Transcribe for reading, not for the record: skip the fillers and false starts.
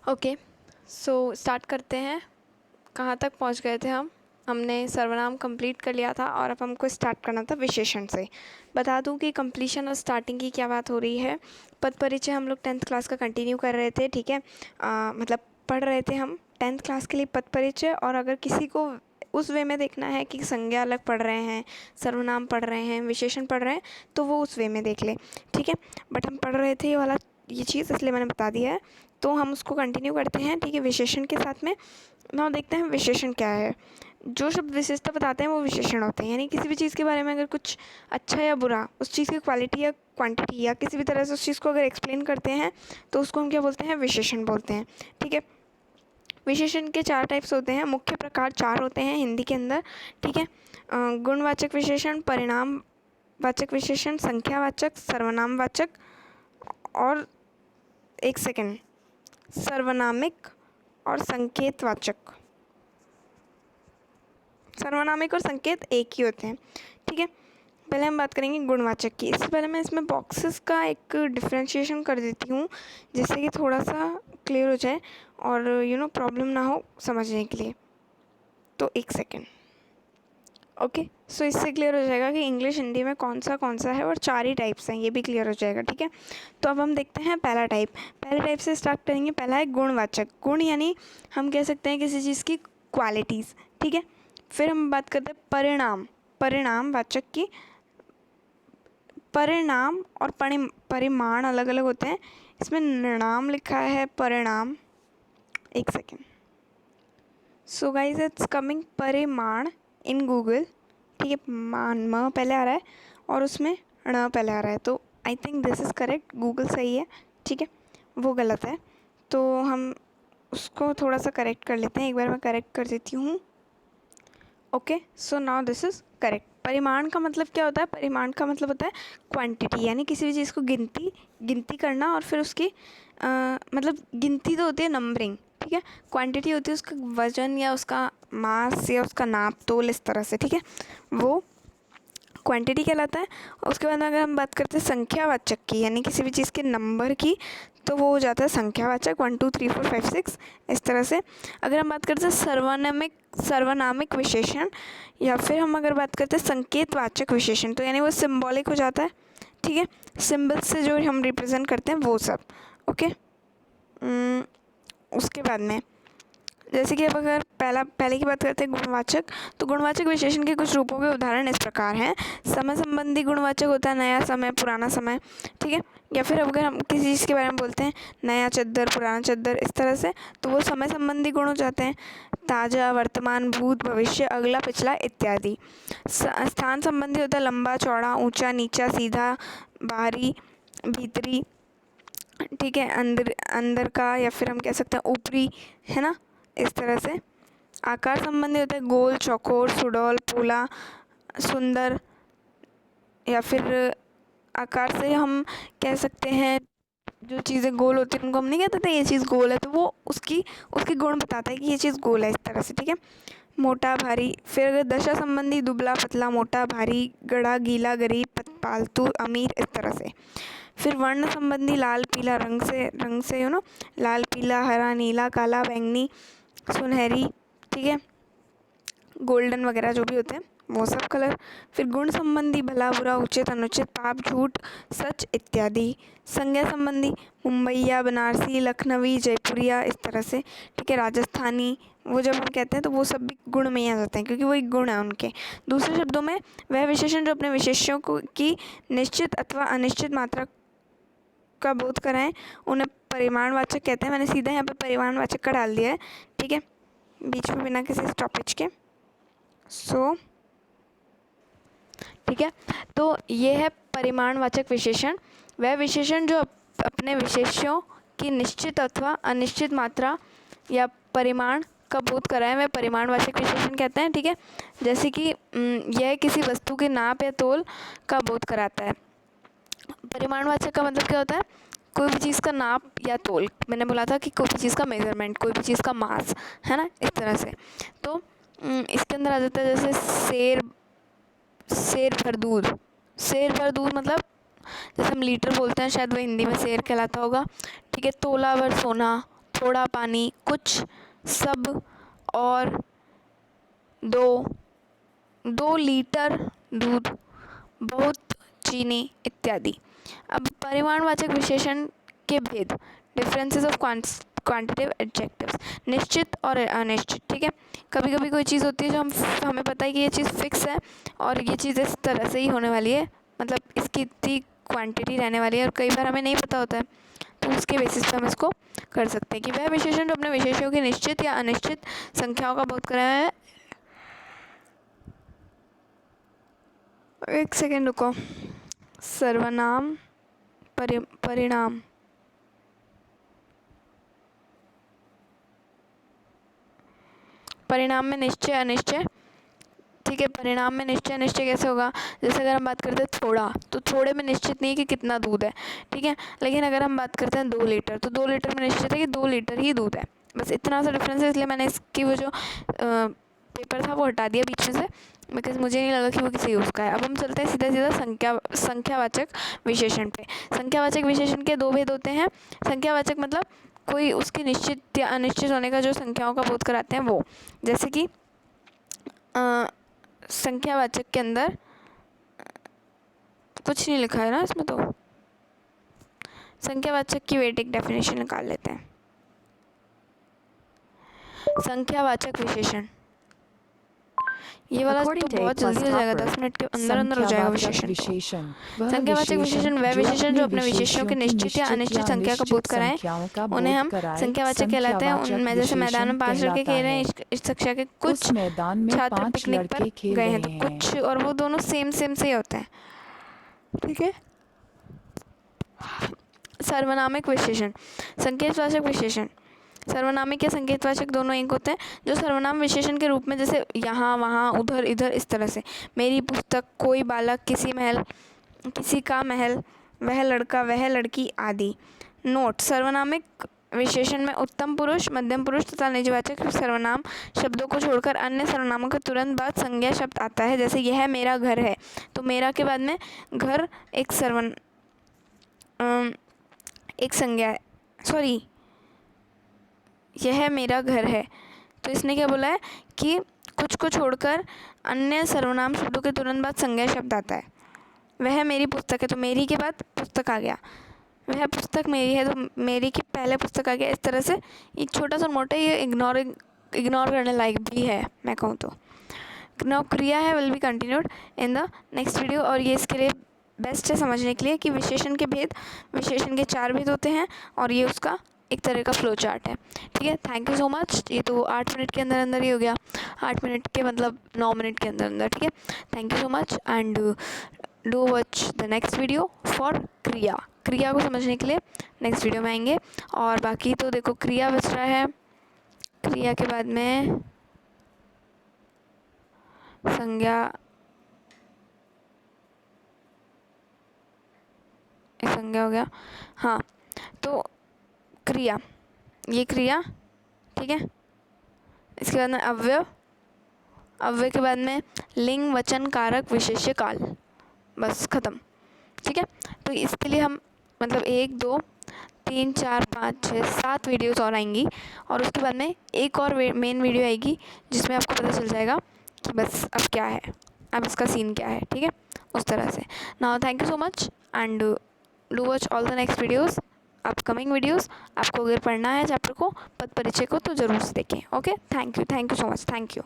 Okay, so start करते हैं। कहाँ तक पहुँच गए थे हम? हमने सर्वनाम कंप्लीट कर लिया था और अब हमको स्टार्ट करना था विशेषण से। बता दूं कि कंप्लीशन और स्टार्टिंग की क्या बात हो रही है। पद परिचय हम लोग 10th क्लास का कंटिन्यू कर रहे थे, ठीक है। मतलब पढ़ रहे थे हम 10th क्लास के लिए पद परिचय। और अगर किसी को उस वे में देखना है कि संज्ञा अलग पढ़ रहे हैं, सर्वनाम पढ़ रहे हैं, विशेषण पढ़ रहे हैं, तो वो उस वे में देख ले, ठीक है। बट हम पढ़ रहे थे ये चीज़, इसलिए मैंने बता दिया है। तो हम उसको कंटिन्यू करते हैं, ठीक है, विशेषण के साथ में। नाउ देखते हैं विशेषण क्या है। जो शब्द विशेषता बताते हैं वो विशेषण होते हैं। यानी किसी भी चीज़ के बारे में अगर कुछ अच्छा या बुरा, उस चीज़ की क्वालिटी या क्वांटिटी या किसी भी तरह से उस चीज़ को अगर एक्सप्लेन करते हैं तो उसको हम क्या बोलते हैं? विशेषण बोलते हैं, ठीक है। विशेषण के 4 टाइप्स होते हैं, मुख्य प्रकार 4 होते हैं हिंदी के अंदर, ठीक है। गुणवाचक विशेषण, परिणाम वाचक विशेषण, संख्यावाचक, सर्वनामवाचक और एक सेकेंड, सर्वनामिक और संकेतवाचक। सर्वनामिक और संकेत एक ही होते हैं, ठीक है। पहले हम बात करेंगे गुणवाचक की। इससे पहले मैं इसमें बॉक्सेस का एक डिफ्रेंशिएशन कर देती हूँ, जिससे कि थोड़ा सा क्लियर हो जाए और प्रॉब्लम ना हो समझने के लिए। तो एक सेकेंड, ओके। सो इससे क्लियर हो जाएगा कि इंग्लिश हिंदी में कौन सा है, और 4 ही टाइप्स हैं, ये भी क्लियर हो जाएगा, ठीक है। तो अब हम देखते हैं पहला टाइप। पहले टाइप से स्टार्ट करेंगे। पहला है गुणवाचक। गुण यानी हम कह सकते हैं किसी चीज़ की क्वालिटीज़, ठीक है। फिर हम बात करते हैं परिणाम। परिणामवाचक की। परिणाम और परिमाण अलग अलग होते हैं। इसमें निर्णाम लिखा है, परिणाम। एक second. So guys it's coming परिमाण इन गूगल, ठीक है। म पहले आ रहा है और उसमें ण पहले आ रहा है, तो I think this is correct. Google सही है, ठीक है, वो गलत है। तो हम उसको थोड़ा सा करेक्ट कर लेते हैं। एक बार मैं करेक्ट कर देती हूँ। Okay, so now this is correct. परिमाण का मतलब क्या होता है? परिमाण का मतलब होता है क्वांटिटी, यानी किसी भी चीज़ को गिनती करना और फिर उसकी मतलब गिनती तो होती है नंबरिंग, ठीक है। क्वांटिटी होती है उसका वजन या उसका मास या उसका नाप तोल, इस तरह से, ठीक है, वो क्वांटिटी कहलाता है। उसके बाद अगर हम बात करते हैं संख्यावाचक की, यानी किसी भी चीज़ के नंबर की, तो वो हो जाता है संख्यावाचक। 1 2 3 4 5 6 इस तरह से। अगर हम बात करते हैं सर्वनामिक विशेषण, या फिर हम अगर बात करते हैं संकेतवाचक विशेषण, तो यानी वो सिंबॉलिक हो जाता है, ठीक है। सिंबल से जो हम रिप्रेजेंट करते हैं वो सब, ओके। उसके बाद में जैसे कि अब अगर पहले की बात करते हैं गुणवाचक, तो गुणवाचक विशेषण के कुछ रूपों के उदाहरण इस प्रकार हैं। समय संबंधी गुणवाचक होता है नया समय, पुराना समय, ठीक है। या फिर अगर हम किसी चीज़ के बारे में बोलते हैं नया चद्दर, पुराना चद्दर, इस तरह से, तो वो समय संबंधी गुण हो जाते हैं। ताज़ा, वर्तमान, भूत, भविष्य, अगला, पिछला इत्यादि। स्थान संबंधी होता है लंबा, चौड़ा, ऊंचा, नीचा, सीधा, बाहरी, भीतरी, ठीक है, अंदर का, या फिर हम कह सकते हैं ऊपरी, है ना, इस तरह से। आकार संबंधी होता है गोल, चौकोर, सुडौल, पोला, सुंदर, या फिर आकार से हम कह सकते हैं जो चीज़ें गोल होती हैं उनको हम नहीं कहते थे ये चीज़ गोल है, तो वो उसके गुण बताता है कि ये चीज़ गोल है, इस तरह से, ठीक है। मोटा, भारी। फिर अगर दशा संबंधी दुबला, पतला, मोटा, भारी, गड़ा, गीला, गरीब, पालतू, अमीर, इस तरह से। फिर वर्ण संबंधी लाल पीला, रंग से लाल, पीला, हरा, नीला, काला, बैंगनी, सुनहरी, ठीक है, गोल्डन वगैरह जो भी होते हैं वो सब कलर। फिर गुण संबंधी भला, बुरा, उचित, अनुचित, पाप, झूठ, सच इत्यादि। संज्ञा संबंधी मुंबईया, बनारसी, लखनवी, जयपुरिया, इस तरह से, ठीक है, राजस्थानी, वो जब हम कहते हैं तो वो सब भी गुण में ही आ जाते हैं, क्योंकि वो एक गुण है उनके। दूसरे शब्दों में वह विशेषण जो अपने विशेष्यों की निश्चित अथवा अनिश्चित मात्रा का बोध कराएं उन्हें परिमाणवाचक कहते हैं। मैंने सीधा यहाँ पे परिमाणवाचक का डाल दिया है, ठीक है, बीच में बिना किसी स्टॉपेज के। ठीक है, तो ये है परिमाणवाचक विशेषण। वह विशेषण जो अपने विशेष्यों की निश्चित अथवा अनिश्चित मात्रा या परिमाण का बोध कराएं वह परिमाणवाचक विशेषण कहते हैं, ठीक है। जैसे कि यह किसी वस्तु के नाप या तोल का बोध कराता है। परिमाणवाचक का मतलब क्या होता है? कोई भी चीज़ का नाप या तोल। मैंने बोला था कि कोई भी चीज़ का मेजरमेंट, कोई भी चीज़ का मास, है ना, इस तरह से। तो इसके अंदर आ जाता है जैसे शेर भर दूध। शेर भर दूध मतलब जैसे हम लीटर बोलते हैं, शायद वो हिंदी में शेर कहलाता होगा, ठीक है। तोला भर सोना, थोड़ा पानी, कुछ, सब, और, 2 लीटर दूध, बहुत, चीनी इत्यादि। अब परिमाणवाचक विशेषण के भेद, डिफरेंसेस ऑफ क्वांटिटेटिव एडजेक्टिव्स, निश्चित और अनिश्चित। ठीक है, कभी कभी कोई चीज़ होती है जो हमें पता है कि ये चीज़ फिक्स है और ये चीज़ इस तरह से ही होने वाली है, मतलब इसकी इतनी क्वांटिटी रहने वाली है, और कई बार हमें नहीं पता होता है, तो उसके बेसिस पे हम इसको कर सकते हैं कि वह विशेषण जो अपने विशेषणों की निश्चित या अनिश्चित संख्याओं का बोध कर रहा है। एक सेकेंड रुको। सर्वनाम परिणाम, परिणाम में निश्चय अनिश्चय। ठीक है, परिणाम में निश्चय अनिश्चय कैसे होगा? जैसे अगर हम बात करते हैं थोड़ा, तो थोड़े में निश्चित नहीं है कि कितना दूध है, ठीक है, लेकिन अगर हम बात करते हैं 2 लीटर, तो 2 लीटर में निश्चित है कि 2 लीटर ही दूध है। बस इतना सा डिफरेंस है, इसलिए मैंने इसकी वो जो पेपर था वो हटा दिया बीच में से, बिकॉज मुझे नहीं लगा कि वो किसी यूज़ का है। अब हम चलते हैं सीधा सीधा संख्यावाचक विशेषण पे। संख्यावाचक विशेषण के 2 भेद होते हैं। संख्यावाचक मतलब कोई उसके निश्चित या अनिश्चित होने का जो संख्याओं का बोध कराते हैं वो, जैसे कि संख्यावाचक के अंदर कुछ नहीं लिखा है ना इसमें, तो संख्यावाचक की वेट एक डेफिनेशन निकाल लेते हैं। संख्यावाचक विशेषण, ये वाला तो बहुत जल्दी हो जाएगा, 10 मिनट के अंदर अंदर हो जाएगा विशेषण। संख्यावाचक विशेषण वह विशेषण जो अपने विशेषणों की निश्चित या अनिश्चित संख्या का बोध कराएं, उन्हें हम संख्यावाचक कहलाते हैं। उनमें जैसे मैदान में 5 लड़के खेल रहे हैं, इस कक्षा के कुछ छात्र पिकनिक पर गए हैं, तो कुछ और वो दोनों सेम से ही होते हैं। ठीक है, सर्वनामिक विशेषण, संकेतवाचक विशेषण, सर्वनामिक या संकेतवाचक दोनों एक होते हैं, जो सर्वनाम विशेषण के रूप में जैसे यहाँ, वहाँ, उधर, इधर, इस तरह से, मेरी पुस्तक, कोई बालक, किसी का महल, वह लड़का, वह लड़की आदि। नोट, सर्वनामिक विशेषण में उत्तम पुरुष, मध्यम पुरुष तथा निजवाचक सर्वनाम शब्दों को छोड़कर अन्य सर्वनामों के तुरंत बाद संज्ञा शब्द आता है। जैसे यह मेरा घर है, तो मेरा के बाद में घर एक एक संज्ञा है, सॉरी, यह मेरा घर है, तो इसने क्या बोला है कि कुछ को छोड़कर अन्य सर्वनाम शब्दों के तुरंत बाद संज्ञा शब्द आता है। वह मेरी पुस्तक है, तो मेरी के बाद पुस्तक आ गया, वह पुस्तक मेरी है, तो मेरी की पहले पुस्तक आ गया। इस तरह से एक छोटा सा नोट है, ये इग्नोर करने लायक भी है मैं कहूँ तो। नाउ क्रिया है will be continued in the next video, और ये इसके लिए बेस्ट है समझने के लिए कि विशेषण के भेद, विशेषण के 4 भेद होते हैं, और ये उसका एक तरह का फ्लो चार्ट है। ठीक है, थैंक यू सो मच। ये तो 8 मिनट के अंदर अंदर ही हो गया, 8 मिनट के मतलब 9 मिनट के अंदर अंदर। ठीक है, thank you so much and do watch the next video for क्रिया को समझने के लिए नेक्स्ट वीडियो में आएंगे। और बाकी तो देखो क्रिया बच रहा है, क्रिया के बाद में संज्ञा हो गया। हाँ, तो क्रिया, ये क्रिया, ठीक है, इसके बाद में अव्यय के बाद में लिंग, वचन, कारक, विशेष्य, काल, बस ख़त्म। ठीक है, तो इसके लिए हम मतलब 1 2 3 4 5 6 7 वीडियोस और आएंगी, और उसके बाद में एक और मेन वीडियो आएगी जिसमें आपको पता चल जाएगा कि बस अब क्या है, अब इसका सीन क्या है। ठीक है, उस तरह से। Now thank you so much and do watch all the next videos, upcoming videos. आपको अगर पढ़ना है चैप्टर को, पद परिचय को, तो ज़रूर से देखें। Okay, thank you so much, thank you.